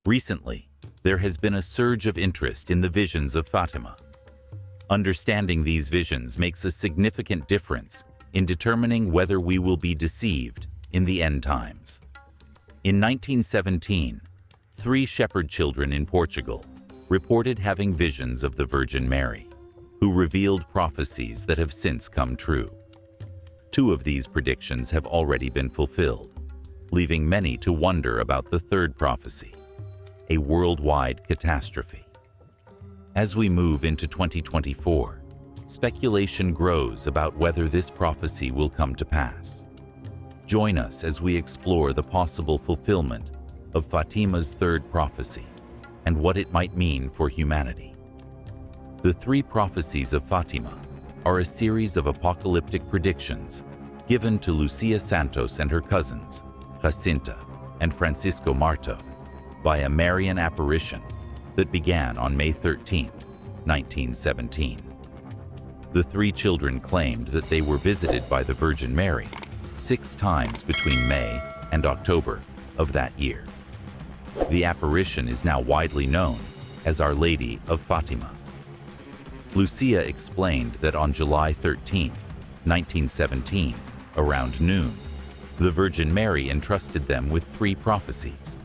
Recently, there has been a surge of interest in the visions of Fatima. Understanding these visions makes a significant difference in determining whether we will be deceived in the end times. In 1917, 3 shepherd children in Portugal reported having visions of the Virgin Mary, who revealed prophecies that have since come true. 2 of these predictions have already been fulfilled, leaving many to wonder about the third prophecy, a worldwide catastrophe. As we move into 2024, speculation grows about whether this prophecy will come to pass. Join us as we explore the possible fulfillment of Fatima's third prophecy and what it might mean for humanity. The 3 prophecies of Fatima are a series of apocalyptic predictions given to Lucia Santos and her cousins, Jacinta and Francisco Marto, by a Marian apparition that began on May 13, 1917. The 3 children claimed that they were visited by the Virgin Mary 6 times between May and October of that year. The apparition is now widely known as Our Lady of Fatima. Lucia explained that on July 13, 1917, around noon, the Virgin Mary entrusted them with 3 prophecies.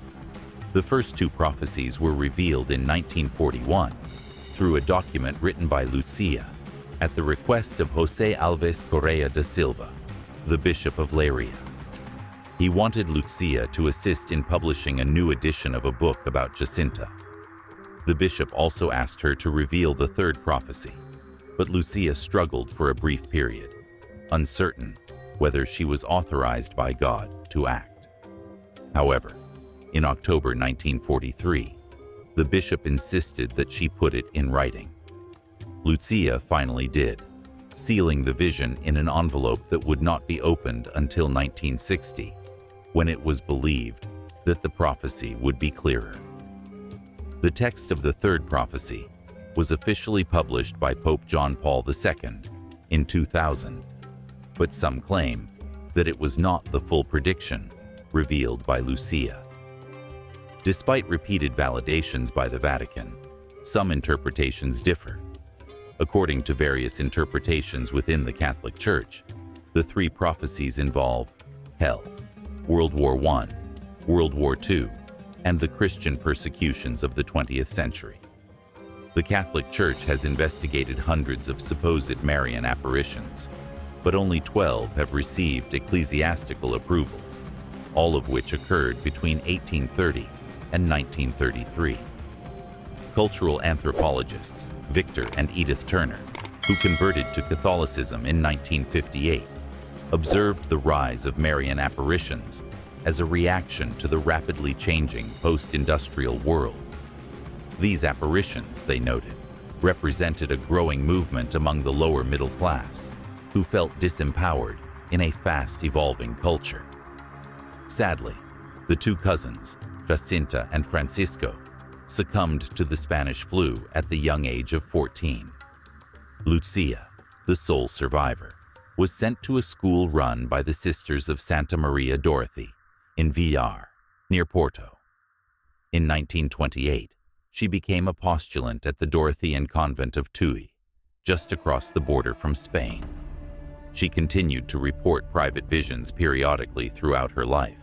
The first 2 prophecies were revealed in 1941 through a document written by Lucia at the request of José Alves Correa da Silva, the Bishop of Leiria. He wanted Lucia to assist in publishing a new edition of a book about Jacinta. The bishop also asked her to reveal the third prophecy, but Lucia struggled for a brief period, uncertain whether she was authorized by God to act. However, in October 1943, the bishop insisted that she put it in writing. Lucia finally did, sealing the vision in an envelope that would not be opened until 1960, when it was believed that the prophecy would be clearer. The text of the third prophecy was officially published by Pope John Paul II in 2000, but some claim that it was not the full prediction revealed by Lucia. Despite repeated validations by the Vatican, some interpretations differ. According to various interpretations within the Catholic Church, the 3 prophecies involve hell, World War I, World War II, and the Christian persecutions of the 20th century. The Catholic Church has investigated hundreds of supposed Marian apparitions, but only 12 have received ecclesiastical approval, all of which occurred between 1830 and 1933. Cultural anthropologists Victor and Edith Turner, who converted to Catholicism in 1958, observed the rise of Marian apparitions as a reaction to the rapidly changing post-industrial world. These apparitions, they noted, represented a growing movement among the lower middle class, who felt disempowered in a fast-evolving culture. Sadly, the 2 cousins, Jacinta and Francisco, succumbed to the Spanish flu at the young age of 14. Lucia, the sole survivor, was sent to a school run by the Sisters of Santa Maria Dorothy in Villar, near Porto. In 1928, she became a postulant at the Dorothean convent of Tui, just across the border from Spain. She continued to report private visions periodically throughout her life.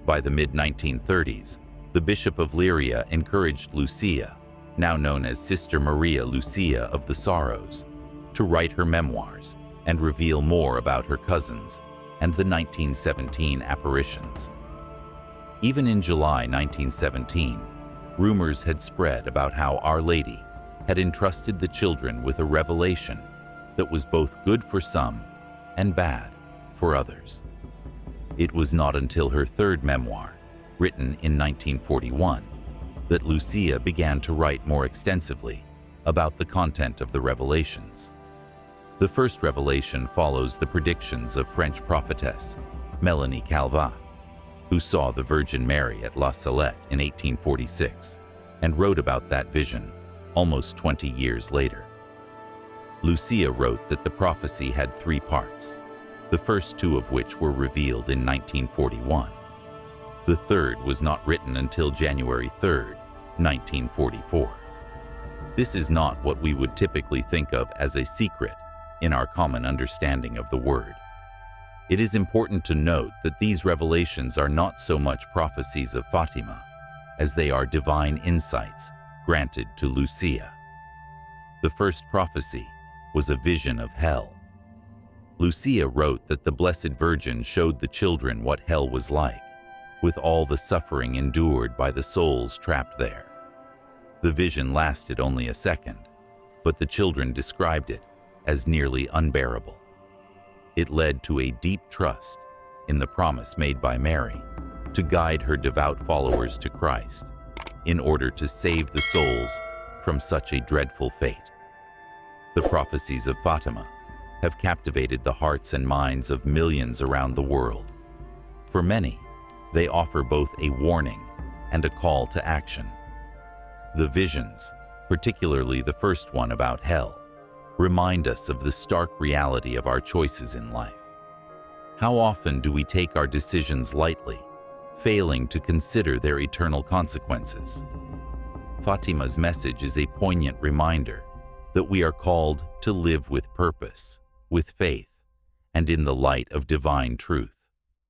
By the mid-1930s, the Bishop of Leiria encouraged Lucia, now known as Sister Maria Lucia of the Sorrows, to write her memoirs and reveal more about her cousins and the 1917 apparitions. Even in July 1917, rumors had spread about how Our Lady had entrusted the children with a revelation that was both good for some and bad for others. It was not until her third memoir, written in 1941, that Lucia began to write more extensively about the content of the revelations. The first revelation follows the predictions of French prophetess Mélanie Calvat, who saw the Virgin Mary at La Salette in 1846 and wrote about that vision almost 20 years later. Lucia wrote that the prophecy had 3 parts, the first 2 of which were revealed in 1941. The third was not written until January 3, 1944. This is not what we would typically think of as a secret in our common understanding of the word. It is important to note that these revelations are not so much prophecies of Fatima as they are divine insights granted to Lucia. The first prophecy was a vision of hell. Lucia wrote that the Blessed Virgin showed the children what hell was like, with all the suffering endured by the souls trapped there. The vision lasted only a second, but the children described it as nearly unbearable. It led to a deep trust in the promise made by Mary to guide her devout followers to Christ in order to save the souls from such a dreadful fate. The prophecies of Fatima have captivated the hearts and minds of millions around the world. For many, they offer both a warning and a call to action. The visions, particularly the first one about hell, remind us of the stark reality of our choices in life. How often do we take our decisions lightly, failing to consider their eternal consequences? Fatima's message is a poignant reminder that we are called to live with purpose, with faith, and in the light of divine truth.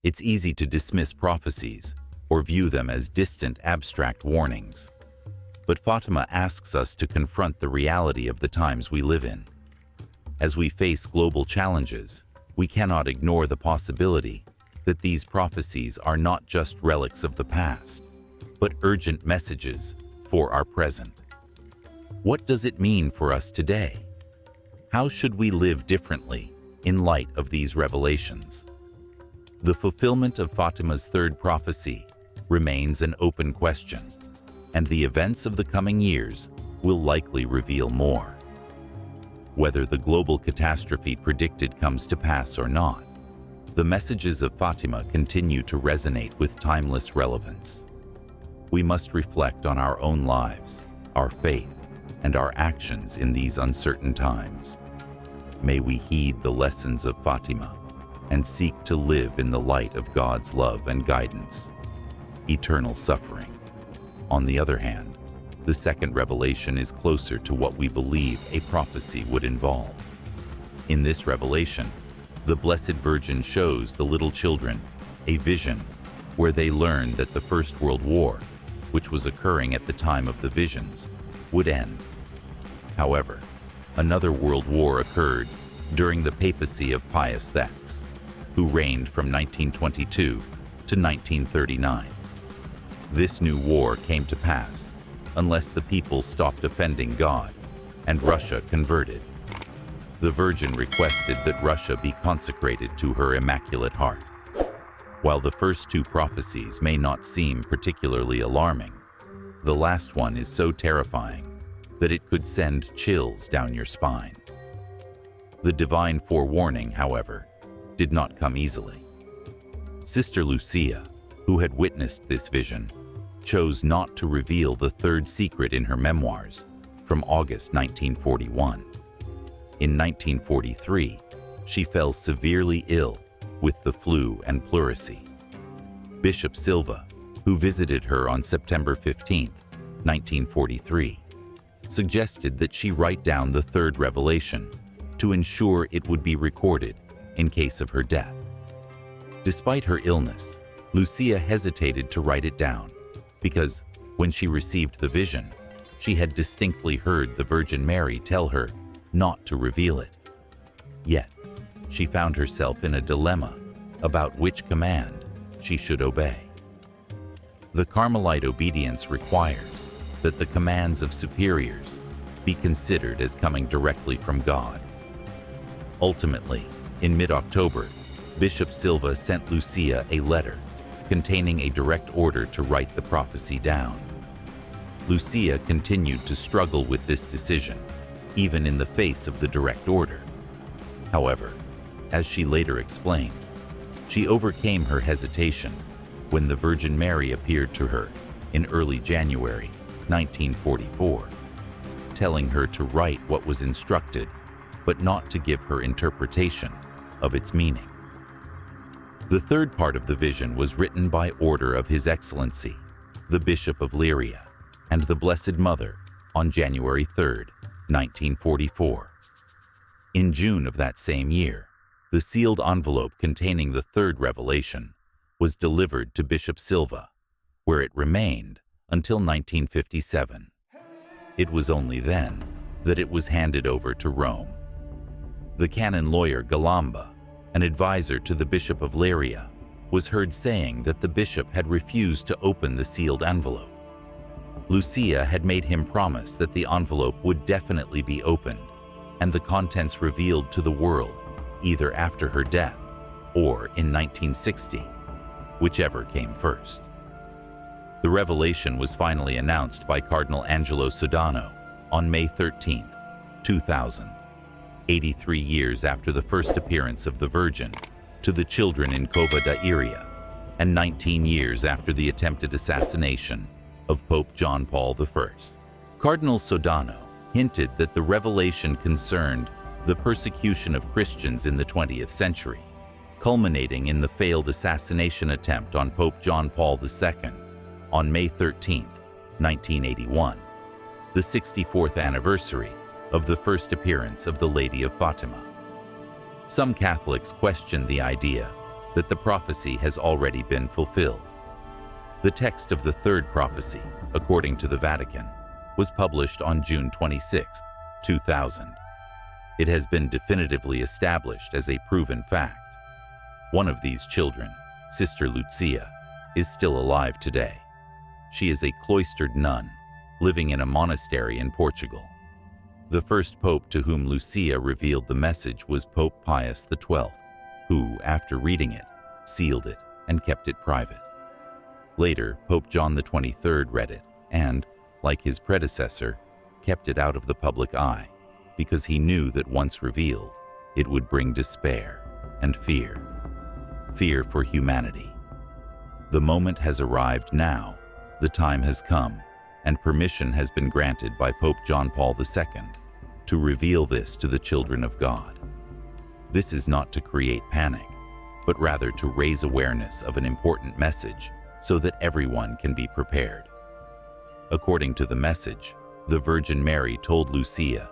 It's easy to dismiss prophecies or view them as distant, abstract warnings. But Fatima asks us to confront the reality of the times we live in. As we face global challenges, we cannot ignore the possibility that these prophecies are not just relics of the past, but urgent messages for our present. What does it mean for us today? How should we live differently in light of these revelations? The fulfillment of Fatima's third prophecy remains an open question, and the events of the coming years will likely reveal more. Whether the global catastrophe predicted comes to pass or not, the messages of Fatima continue to resonate with timeless relevance. We must reflect on our own lives, our faith, and our actions in these uncertain times. May we heed the lessons of Fatima and seek to live in the light of God's love and guidance. Eternal suffering. On the other hand, the second revelation is closer to what we believe a prophecy would involve. In this revelation, the Blessed Virgin shows the little children a vision where they learn that the First World War, which was occurring at the time of the visions, would end. However, another world war occurred during the papacy of Pius X, who reigned from 1922 to 1939. This new war came to pass unless the people stopped offending God and Russia converted. The Virgin requested that Russia be consecrated to her Immaculate Heart. While the first two prophecies may not seem particularly alarming, the last one is so terrifying that it could send chills down your spine. The divine forewarning, however, did not come easily. Sister Lucia, who had witnessed this vision, chose not to reveal the third secret in her memoirs from August 1941. In 1943, she fell severely ill with the flu and pleurisy. Bishop Silva, who visited her on September 15, 1943, suggested that she write down the third revelation to ensure it would be recorded in case of her death. Despite her illness, Lucia hesitated to write it down because when she received the vision, she had distinctly heard the Virgin Mary tell her not to reveal it. Yet, she found herself in a dilemma about which command she should obey. The Carmelite obedience requires that the commands of superiors be considered as coming directly from God. Ultimately, in mid-October, Bishop Silva sent Lucia a letter containing a direct order to write the prophecy down. Lucia continued to struggle with this decision, even in the face of the direct order. However, as she later explained, she overcame her hesitation when the Virgin Mary appeared to her in early January 1944, telling her to write what was instructed, but not to give her interpretation of its meaning. The third part of the vision was written by order of His Excellency, the Bishop of Leiria, and the Blessed Mother on January 3, 1944. In June of that same year, the sealed envelope containing the third revelation was delivered to Bishop Silva, where it remained until 1957. It was only then that it was handed over to Rome. The canon lawyer Galamba, an advisor to the Bishop of Leiria, was heard saying that the bishop had refused to open the sealed envelope. Lucia had made him promise that the envelope would definitely be opened and the contents revealed to the world either after her death or in 1960, whichever came first. The revelation was finally announced by Cardinal Angelo Sodano on May 13, 2000, 83 years after the first appearance of the Virgin to the children in Cova da Iria, and 19 years after the attempted assassination of Pope John Paul I. Cardinal Sodano hinted that the revelation concerned the persecution of Christians in the 20th century, culminating in the failed assassination attempt on Pope John Paul II on May 13, 1981, the 64th anniversary of the first appearance of the Lady of Fatima. Some Catholics question the idea that the prophecy has already been fulfilled. The text of the third prophecy, according to the Vatican, was published on June 26, 2000. It has been definitively established as a proven fact. One of these children, Sister Lucia, is still alive today. She is a cloistered nun living in a monastery in Portugal. The first pope to whom Lucia revealed the message was Pope Pius XII, who, after reading it, sealed it and kept it private. Later, Pope John XXIII read it and, like his predecessor, kept it out of the public eye because he knew that once revealed, it would bring despair and fear. Fear for humanity. The moment has arrived now, the time has come, and permission has been granted by Pope John Paul II to reveal this to the children of God. This is not to create panic, but rather to raise awareness of an important message so that everyone can be prepared. According to the message, the Virgin Mary told Lucia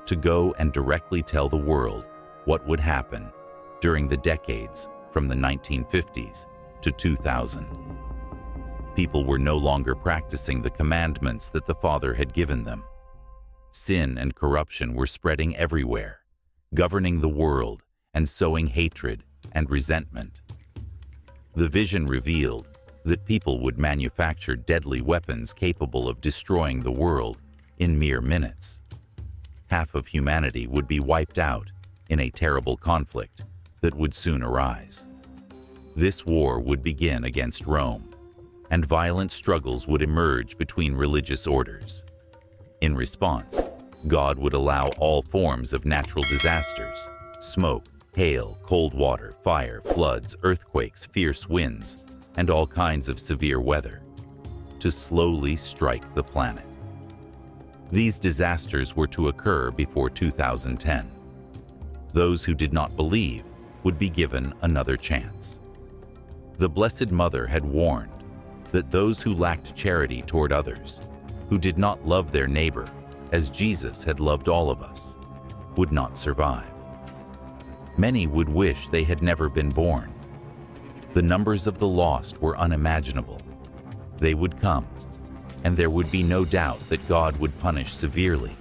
to go and directly tell the world what would happen during the decades from the 1950s to 2000. People were no longer practicing the commandments that the Father had given them. Sin and corruption were spreading everywhere, governing the world and sowing hatred and resentment. The vision revealed that people would manufacture deadly weapons capable of destroying the world in mere minutes. Half of humanity would be wiped out in a terrible conflict that would soon arise. This war would begin against Rome, and violent struggles would emerge between religious orders. In response, God would allow all forms of natural disasters, smoke, hail, cold water, fire, floods, earthquakes, fierce winds, and all kinds of severe weather, to slowly strike the planet. These disasters were to occur before 2010. Those who did not believe would be given another chance. The Blessed Mother had warned that those who lacked charity toward others, who did not love their neighbor as Jesus had loved all of us, would not survive. Many would wish they had never been born. The numbers of the lost were unimaginable. They would come, and there would be no doubt that God would punish severely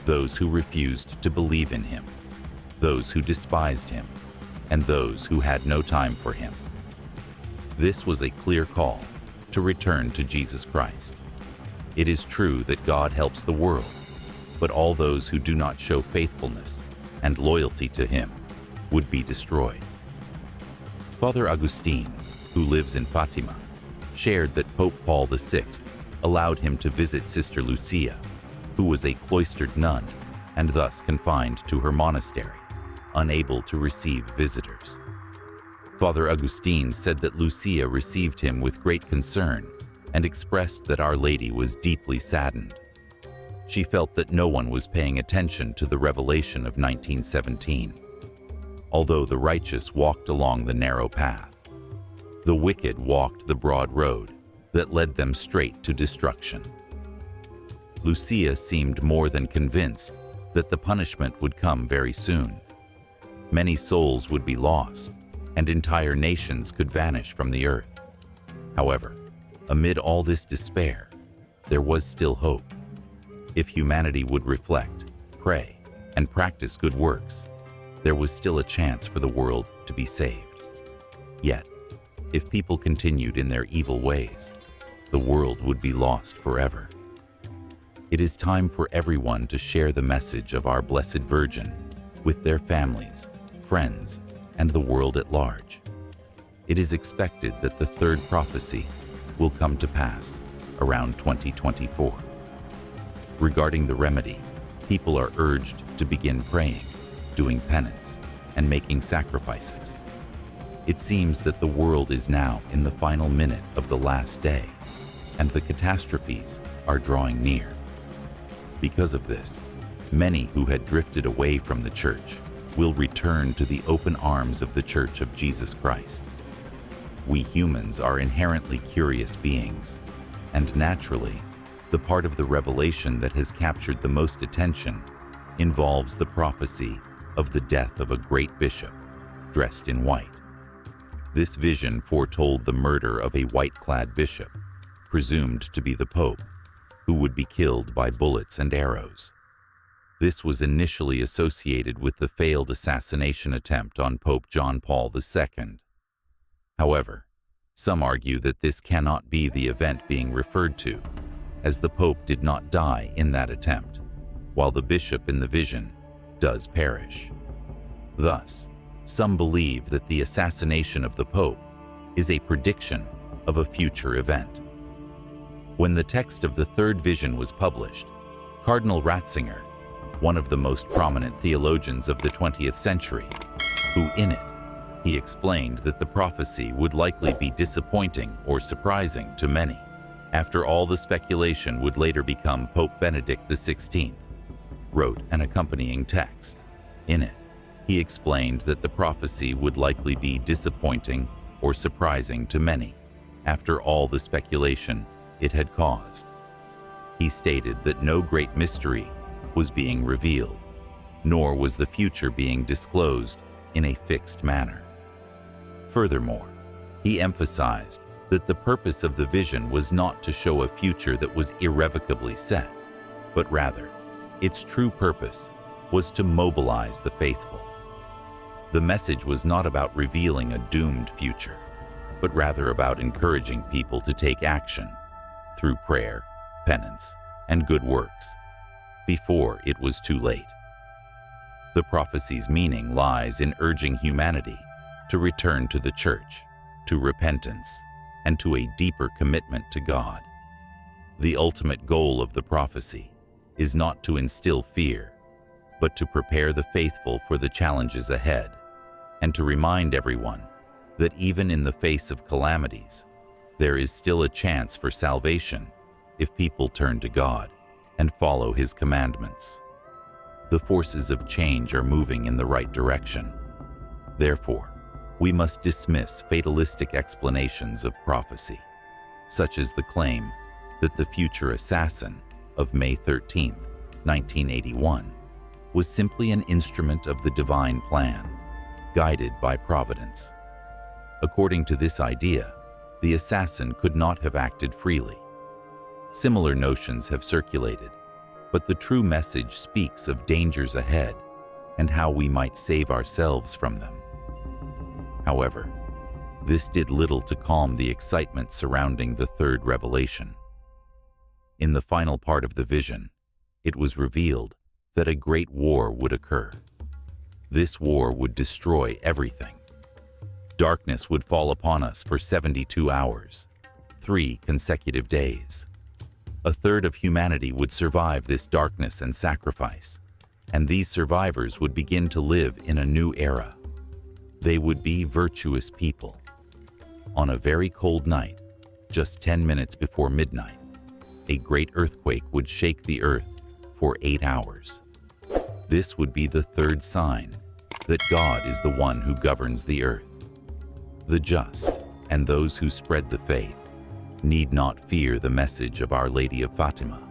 those who refused to believe in Him, those who despised Him, and those who had no time for Him. This was a clear call to return to Jesus Christ. It is true that God helps the world, but all those who do not show faithfulness and loyalty to Him would be destroyed. Father Augustine, who lives in Fatima, shared that Pope Paul VI allowed him to visit Sister Lucia, who was a cloistered nun and thus confined to her monastery, unable to receive visitors. Father Augustine said that Lucia received him with great concern and expressed that Our Lady was deeply saddened. She felt that no one was paying attention to the revelation of 1917. Although the righteous walked along the narrow path, The wicked walked the broad road that led them straight to destruction. Lucia seemed more than convinced that the punishment would come very soon. Many souls would be lost, and entire nations could vanish from the earth. However, amid all this despair, there was still hope. If humanity would reflect, pray, and practice good works, there was still a chance for the world to be saved. Yet, if people continued in their evil ways, the world would be lost forever. It is time for everyone to share the message of our Blessed Virgin with their families, friends, and the world at large. It is expected that the third prophecy will come to pass around 2024. Regarding the remedy, people are urged to begin praying, doing penance, and making sacrifices. It seems that the world is now in the final minute of the last day, and the catastrophes are drawing near. Because of this, many who had drifted away from the Church will return to the open arms of the Church of Jesus Christ. We humans are inherently curious beings, and naturally, the part of the revelation that has captured the most attention involves the prophecy of the death of a great bishop dressed in white. This vision foretold the murder of a white-clad bishop, presumed to be the Pope, who would be killed by bullets and arrows. This was initially associated with the failed assassination attempt on Pope John Paul II. However, some argue that this cannot be the event being referred to, as the Pope did not die in that attempt, while the bishop in the vision does perish. Thus, some believe that the assassination of the Pope is a prediction of a future event. When the text of the third vision was published, Cardinal Ratzinger, one of the most prominent theologians of the 20th century, who in it, he explained that the prophecy would likely be disappointing or surprising to many. After all the speculation would later become Pope Benedict XVI, wrote an accompanying text. In it, he explained that the prophecy would likely be disappointing or surprising to many after all the speculation it had caused. He stated that no great mystery was being revealed, nor was the future being disclosed in a fixed manner. Furthermore, he emphasized that the purpose of the vision was not to show a future that was irrevocably set, but rather, its true purpose was to mobilize the faithful. The message was not about revealing a doomed future, but rather about encouraging people to take action through prayer, penance, and good works, before it was too late. The prophecy's meaning lies in urging humanity to return to the Church, to repentance, and to a deeper commitment to God. The ultimate goal of the prophecy is not to instill fear, but to prepare the faithful for the challenges ahead, and to remind everyone that even in the face of calamities, there is still a chance for salvation if people turn to God and follow His commandments. The forces of change are moving in the right direction. Therefore, we must dismiss fatalistic explanations of prophecy, such as the claim that the future assassin of May 13, 1981, was simply an instrument of the divine plan, guided by providence. According to this idea, the assassin could not have acted freely. Similar notions have circulated, but the true message speaks of dangers ahead and how we might save ourselves from them. However, this did little to calm the excitement surrounding the third revelation. In the final part of the vision, it was revealed that a great war would occur. This war would destroy everything. Darkness would fall upon us for 72 hours, 3 consecutive days. A third of humanity would survive this darkness and sacrifice, and these survivors would begin to live in a new era. They would be virtuous people. On a very cold night, just 10 minutes before midnight, a great earthquake would shake the earth for 8 hours. This would be the third sign that God is the one who governs the earth. The just, and those who spread the faith need not fear the message of Our Lady of Fatima.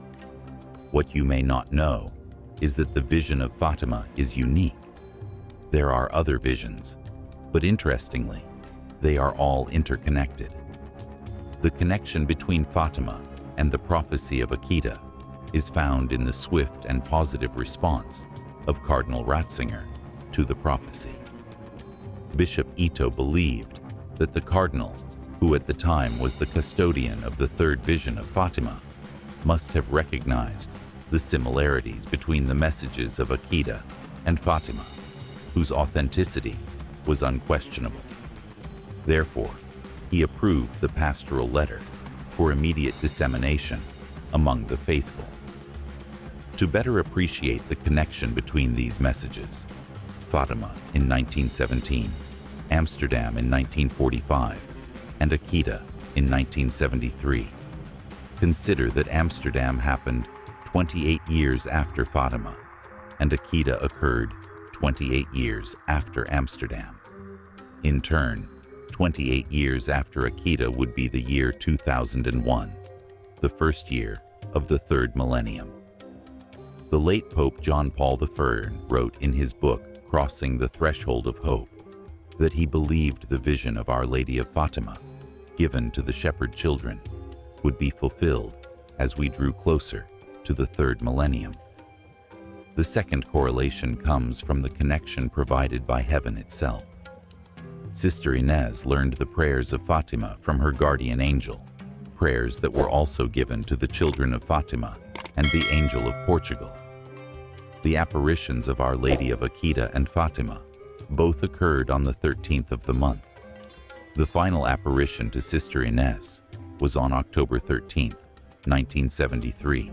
What you may not know is that the vision of Fatima is unique. There are other visions, but interestingly, they are all interconnected. The connection between Fatima and the prophecy of Akita is found in the swift and positive response of Cardinal Ratzinger to the prophecy. Bishop Ito believed that the cardinal, who at the time was the custodian of the third vision of Fatima, must have recognized the similarities between the messages of Akita and Fatima, whose authenticity was unquestionable. Therefore, he approved the pastoral letter for immediate dissemination among the faithful. To better appreciate the connection between these messages, Fatima in 1917, Amsterdam in 1945, and Akita in 1973. Consider that Amsterdam happened 28 years after Fatima, and Akita occurred 28 years after Amsterdam. In turn, 28 years after Akita would be the year 2001, the first year of the third millennium. The late Pope John Paul I wrote in his book, Crossing the Threshold of Hope, that he believed the vision of Our Lady of Fatima, given to the shepherd children, would be fulfilled as we drew closer to the third millennium. The second correlation comes from the connection provided by heaven itself. Sister Inez learned the prayers of Fatima from her guardian angel, prayers that were also given to the children of Fatima and the Angel of Portugal. The apparitions of Our Lady of Akita and Fatima both occurred on the 13th of the month. The final apparition to Sister Inez was on October 13th, 1973,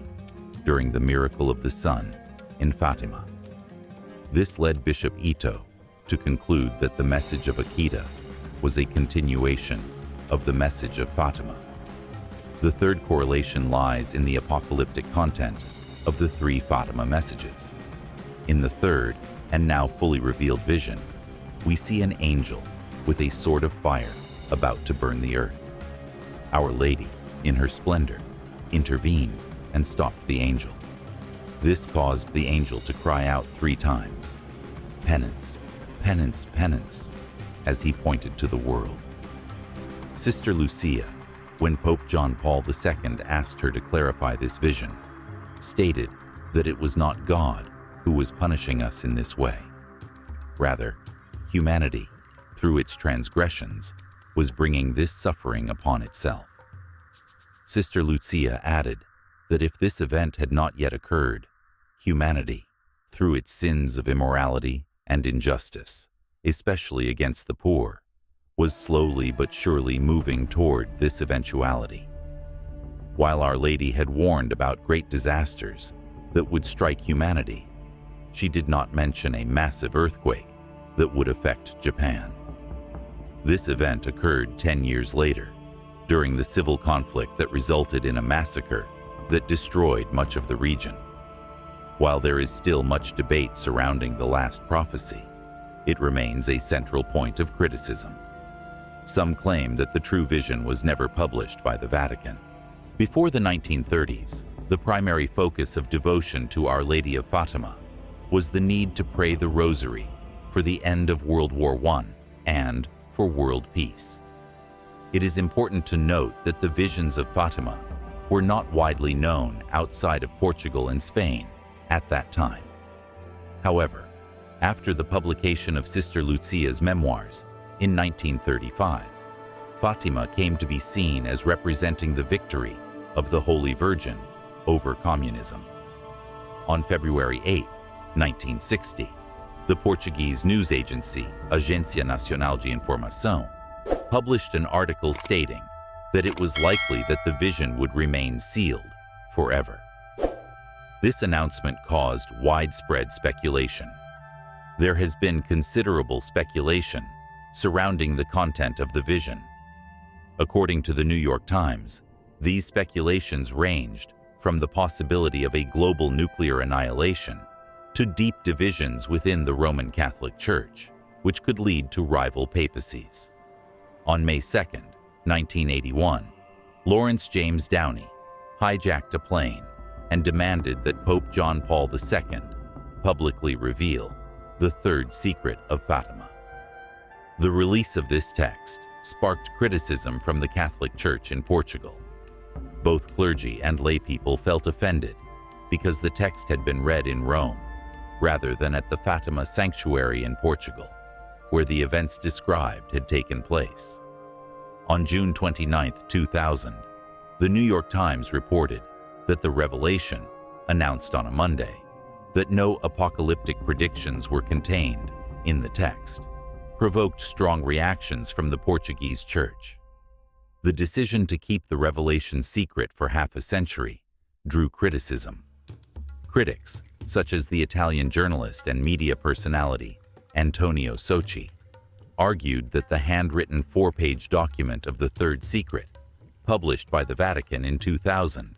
during the Miracle of the Sun in Fatima. This led Bishop Ito to conclude that the message of Akita was a continuation of the message of Fatima. The third correlation lies in the apocalyptic content of the three Fatima messages. In the third, and now fully revealed vision, we see an angel with a sword of fire about to burn the earth. Our Lady, in her splendor, intervened and stopped the angel. This caused the angel to cry out 3 times, "Penance, penance, penance," as he pointed to the world. Sister Lucia, when Pope John Paul II asked her to clarify this vision, stated that it was not God who was punishing us in this way. Rather, humanity, through its transgressions, was bringing this suffering upon itself. Sister Lucia added that if this event had not yet occurred, humanity, through its sins of immorality and injustice, especially against the poor, was slowly but surely moving toward this eventuality. While Our Lady had warned about great disasters that would strike humanity, she did not mention a massive earthquake that would affect Japan. This event occurred 10 years later, during the civil conflict that resulted in a massacre that destroyed much of the region. While there is still much debate surrounding the last prophecy, it remains a central point of criticism. Some claim that the true vision was never published by the Vatican. Before the 1930s, the primary focus of devotion to Our Lady of Fatima was the need to pray the Rosary for the end of World War I and for world peace. It is important to note that the visions of Fatima were not widely known outside of Portugal and Spain at that time. However, after the publication of Sister Lucia's memoirs in 1935, Fatima came to be seen as representing the victory of the Holy Virgin over communism. On February 8, 1960, the Portuguese news agency Agência Nacional de Informação published an article stating that it was likely that the vision would remain sealed forever. This announcement caused widespread speculation. There has been considerable speculation surrounding the content of the vision. According to the New York Times, these speculations ranged from the possibility of a global nuclear annihilation to deep divisions within the Roman Catholic Church, which could lead to rival papacies. On May 2nd, 1981, Lawrence James Downey hijacked a plane and demanded that Pope John Paul II publicly reveal the third secret of Fatima. The release of this text sparked criticism from the Catholic Church in Portugal. Both clergy and laypeople felt offended because the text had been read in Rome rather than at the Fatima sanctuary in Portugal, where the events described had taken place. On June 29, 2000, the New York Times reported that the revelation, announced on a Monday, that no apocalyptic predictions were contained in the text, provoked strong reactions from the Portuguese church. The decision to keep the revelation secret for half a century drew criticism. Critics, such as the Italian journalist and media personality Antonio Socci, argued that the handwritten 4-page document of the third secret, published by the Vatican in 2000,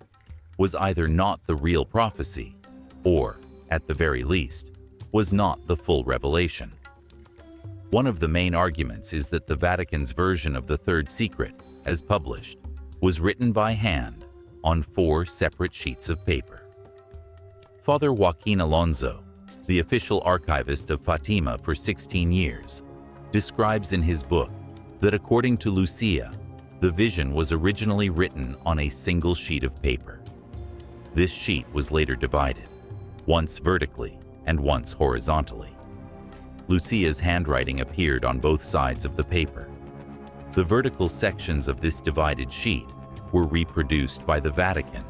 was either not the real prophecy or, at the very least, was not the full revelation. One of the main arguments is that the Vatican's version of the third secret, as published, was written by hand on 4 separate sheets of paper. Father Joaquin Alonso, the official archivist of Fatima for 16 years, describes in his book that according to Lucia, the vision was originally written on a single sheet of paper. This sheet was later divided, once vertically and once horizontally. Lucia's handwriting appeared on both sides of the paper. The vertical sections of this divided sheet were reproduced by the Vatican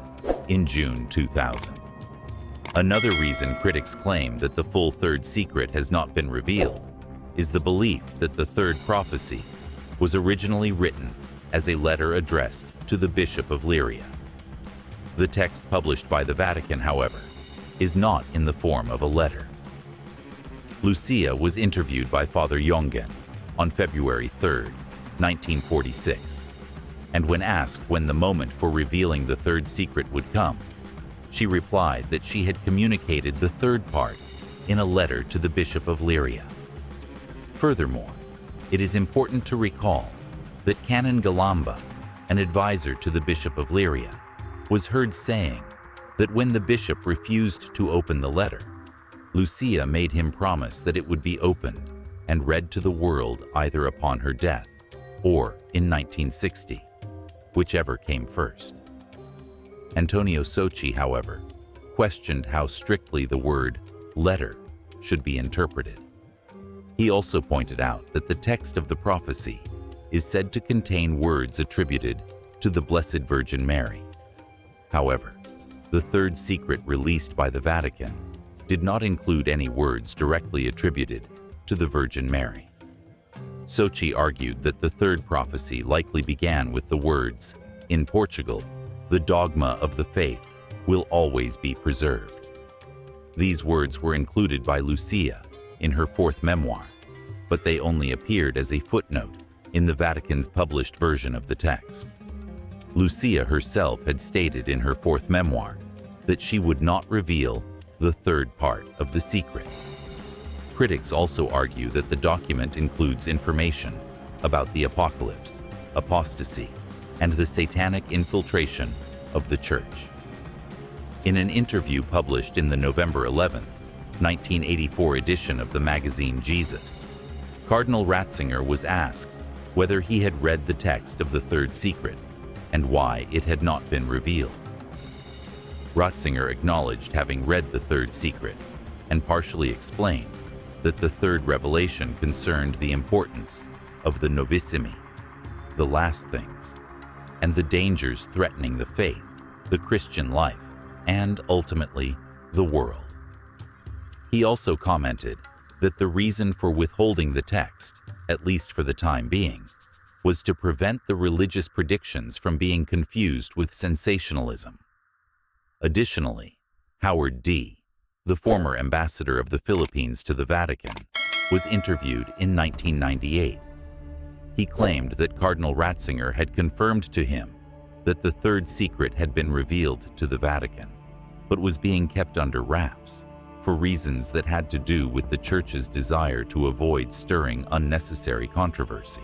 in June 2000. Another reason critics claim that the full third secret has not been revealed is the belief that the third prophecy was originally written as a letter addressed to the Bishop of Leiria. The text published by the Vatican, however, is not in the form of a letter. Lucia was interviewed by Father Jongen on February 3, 1946, and when asked when the moment for revealing the third secret would come, she replied that she had communicated the third part in a letter to the Bishop of Leiria. Furthermore, it is important to recall that Canon Galamba, an advisor to the Bishop of Leiria, was heard saying that when the bishop refused to open the letter, Lucia made him promise that it would be opened and read to the world either upon her death or in 1960, whichever came first. Antonio Socci, however, questioned how strictly the word letter should be interpreted. He also pointed out that the text of the prophecy is said to contain words attributed to the Blessed Virgin Mary. However, the third secret released by the Vatican did not include any words directly attributed to the Virgin Mary. Socci argued that the third prophecy likely began with the words, "In Portugal, the dogma of the faith will always be preserved." These words were included by Lucia in her 4th memoir, but they only appeared as a footnote in the Vatican's published version of the text. Lucia herself had stated in her 4th memoir that she would not reveal the third part of the secret. Critics also argue that the document includes information about the apocalypse, apostasy, and the satanic infiltration of the Church. In an interview published in the November 11, 1984 edition of the magazine Jesus, Cardinal Ratzinger was asked whether he had read the text of the third secret and why it had not been revealed. Ratzinger acknowledged having read the third secret and partially explained that the third revelation concerned the importance of the novissimi, the last things, and the dangers threatening the faith, the Christian life, and ultimately, the world. He also commented that the reason for withholding the text, at least for the time being, was to prevent the religious predictions from being confused with sensationalism. Additionally, Howard D., the former ambassador of the Philippines to the Vatican, was interviewed in 1998. He claimed that Cardinal Ratzinger had confirmed to him that the third secret had been revealed to the Vatican, but was being kept under wraps for reasons that had to do with the Church's desire to avoid stirring unnecessary controversy.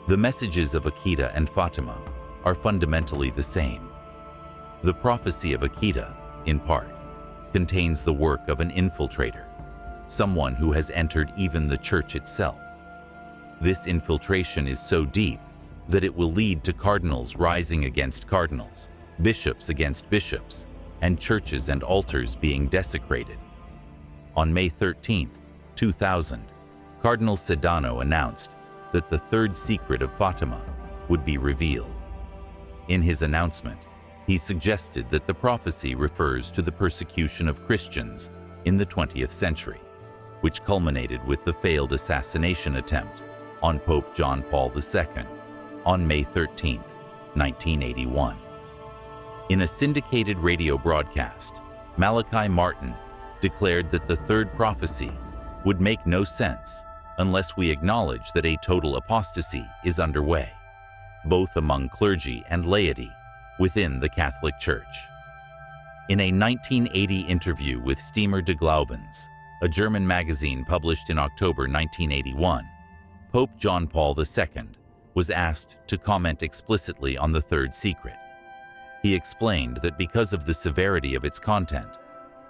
The messages of Akita and Fatima are fundamentally the same. The prophecy of Akita, in part, contains the work of an infiltrator, someone who has entered even the church itself. This infiltration is so deep that it will lead to cardinals rising against cardinals, bishops against bishops, and churches and altars being desecrated. On May 13, 2000, Cardinal Sedano announced that the third secret of Fatima would be revealed. In his announcement, he suggested that the prophecy refers to the persecution of Christians in the 20th century, which culminated with the failed assassination attempt on Pope John Paul II on May 13, 1981. In a syndicated radio broadcast, Malachi Martin declared that the third prophecy would make no sense unless we acknowledge that a total apostasy is underway, both among clergy and laity within the Catholic Church. In a 1980 interview with Stürmer des Glaubens, a German magazine published in October 1981, Pope John Paul II was asked to comment explicitly on the third secret. He explained that because of the severity of its content,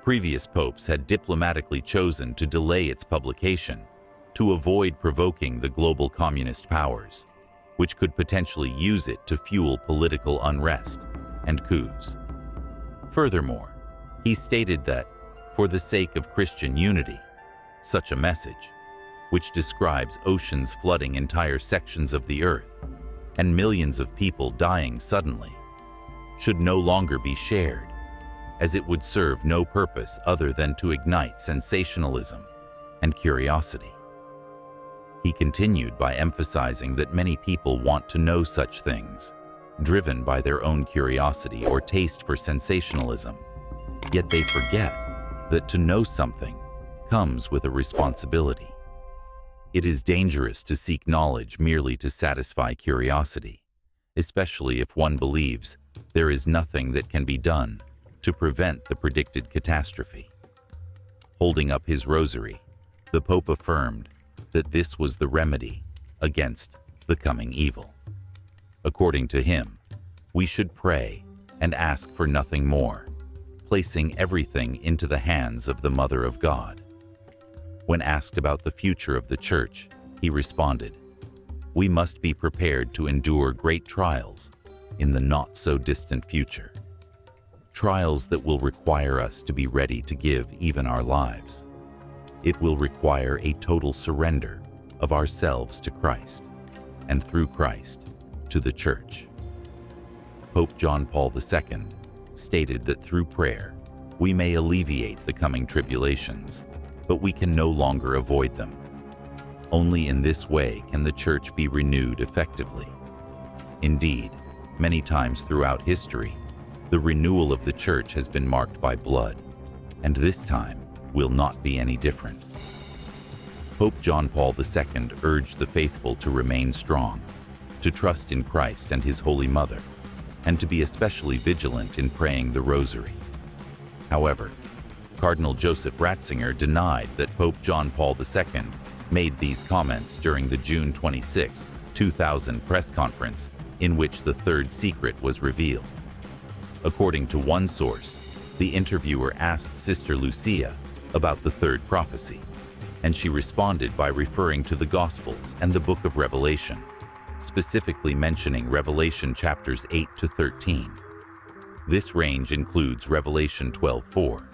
previous popes had diplomatically chosen to delay its publication to avoid provoking the global communist powers, which could potentially use it to fuel political unrest and coups. Furthermore, he stated that, for the sake of Christian unity, such a message, which describes oceans flooding entire sections of the earth and millions of people dying suddenly, should no longer be shared, as it would serve no purpose other than to ignite sensationalism and curiosity. He continued by emphasizing that many people want to know such things, driven by their own curiosity or taste for sensationalism, yet they forget that to know something comes with a responsibility. It is dangerous to seek knowledge merely to satisfy curiosity, especially if one believes there is nothing that can be done to prevent the predicted catastrophe. Holding up his rosary, the Pope affirmed that this was the remedy against the coming evil. According to him, we should pray and ask for nothing more, placing everything into the hands of the Mother of God. When asked about the future of the Church, he responded, "We must be prepared to endure great trials in the not-so-distant future. Trials that will require us to be ready to give even our lives. It will require a total surrender of ourselves to Christ, and through Christ, to the Church." Pope John Paul II stated that through prayer, we may alleviate the coming tribulations, but we can no longer avoid them. Only in this way can the Church be renewed effectively. Indeed, many times throughout history, the renewal of the Church has been marked by blood, and this time will not be any different. Pope John Paul II urged the faithful to remain strong, to trust in Christ and His Holy Mother, and to be especially vigilant in praying the Rosary. However, Cardinal Joseph Ratzinger denied that Pope John Paul II made these comments during the June 26, 2000 press conference in which the third secret was revealed. According to one source, the interviewer asked Sister Lucia about the third prophecy, and she responded by referring to the Gospels and the Book of Revelation, specifically mentioning Revelation chapters 8 to 13. This range includes Revelation 12:4,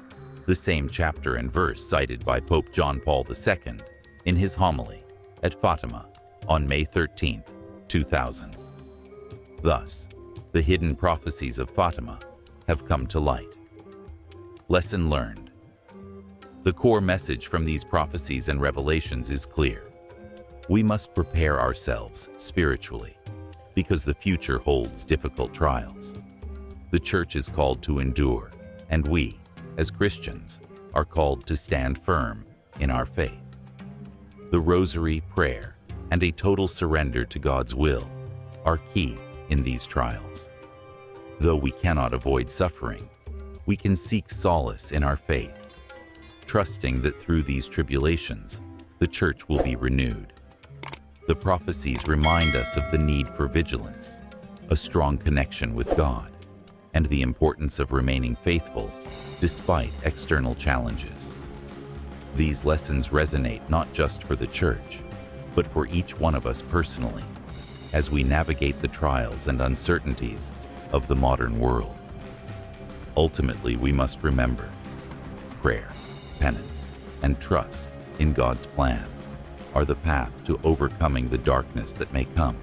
the same chapter and verse cited by Pope John Paul II in his homily at Fatima on May 13, 2000. Thus, the hidden prophecies of Fatima have come to light. Lesson learned. The core message from these prophecies and revelations is clear. We must prepare ourselves spiritually, because the future holds difficult trials. The Church is called to endure, and we, as Christians, are called to stand firm in our faith. The Rosary, prayer, and a total surrender to God's will are key in these trials. Though we cannot avoid suffering, we can seek solace in our faith, trusting that through these tribulations, the Church will be renewed. The prophecies remind us of the need for vigilance, a strong connection with God, and the importance of remaining faithful despite external challenges. These lessons resonate not just for the church, but for each one of us personally, as we navigate the trials and uncertainties of the modern world. Ultimately, we must remember, prayer, penance, and trust in God's plan are the path to overcoming the darkness that may come.